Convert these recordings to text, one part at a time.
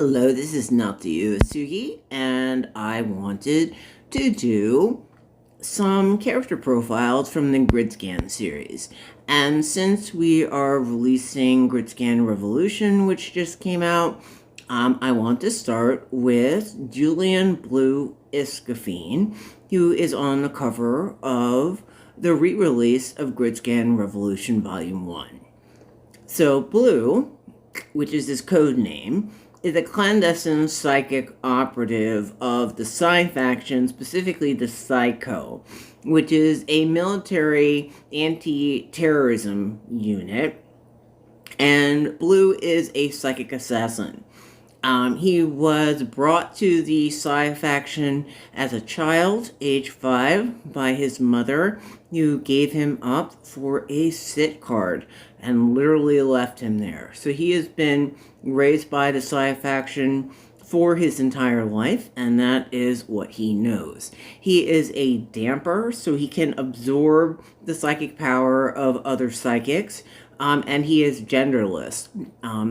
Hello, this is Natsuya Uesugi, and I wanted to do some character profiles from the grydscan series. And since we are releasing grydscan Revolution, which just came out, I want to start with Julian Blue Iskafiin, who is on the cover of the re-release of grydscan Revolution Volume 1. So Blue, which is his code name, is a clandestine psychic operative of the Psi faction, specifically the Psycho, which is a military anti-terrorism unit, and Blue is a psychic assassin. He was brought to the Psi faction as a child, age 5, by his mother, who gave him up for a sit card and literally left him there. So he has been raised by the Psi faction for his entire life, and that is what he knows. He is a damper, so he can absorb the psychic power of other psychics, and he is genderless,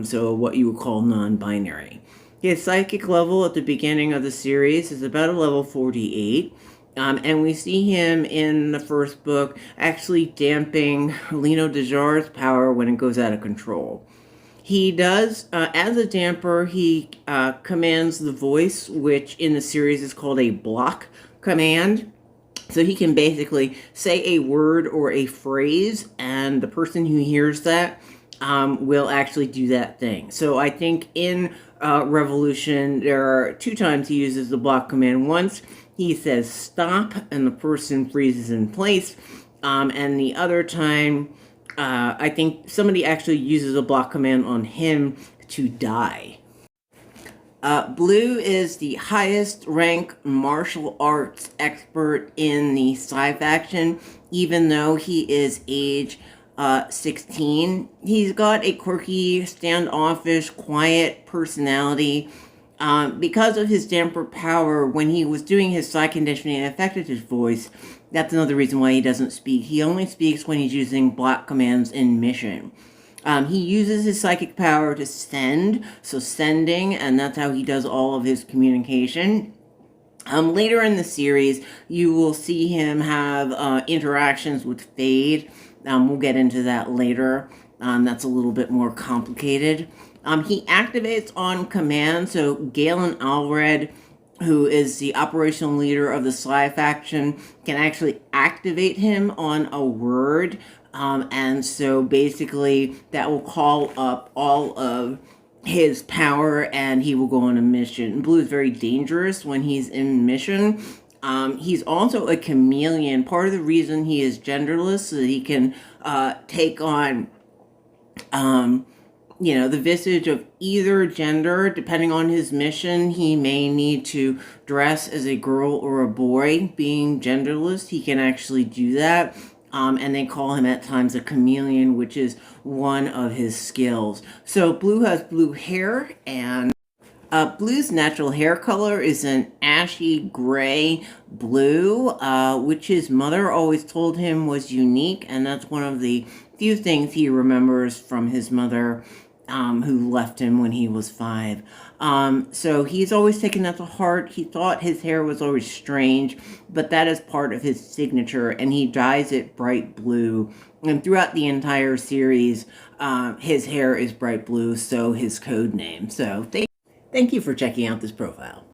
so what you would call non-binary. His psychic level at the beginning of the series is about a level 48, and we see him in the first book actually damping Lino Dejar's power when it goes out of control. He does, as a damper, he commands the voice, which in the series is called a block command. So he can basically say a word or a phrase, and the person who hears that will actually do that thing. So I think in Revolution, there are 2 times he uses the block command. Once he says stop, and the person freezes in place, and the other time, I think somebody actually uses a block command on him to die. Blue is the highest rank martial arts expert in the Psi faction, even though he is age 16. He's got a quirky, standoffish, quiet personality. Because of his damper power, when he was doing his Psi conditioning, it affected his voice. That's another reason why he doesn't speak. He only speaks when he's using block commands in mission. He uses his psychic power to send, so sending, and that's how he does all of his communication. Later in the series, you will see him have interactions with Fade. We'll get into that later. That's a little bit more complicated. He activates on command, so Galen Alred, who is the operational leader of the Psi faction, can actually activate him on a word. And so basically that will call up all of his power and he will go on a mission. Blue is very dangerous when he's in mission. He's also a chameleon. Part of the reason he is genderless so that he can take on the visage of either gender. Depending on his mission, he may need to dress as a girl or a boy. Being genderless, he can actually do that. And they call him at times a chameleon, which is one of his skills. So Blue has blue hair, and Blue's natural hair color is an ashy gray blue, which his mother always told him was unique, and that's one of the few things he remembers from his mother, who left him when he was 5. So he's always taken that to heart. He thought his hair was always strange, but that is part of his signature, and he dyes it bright blue. And throughout the entire series, his hair is bright blue, so his code name. So thank you for checking out this profile.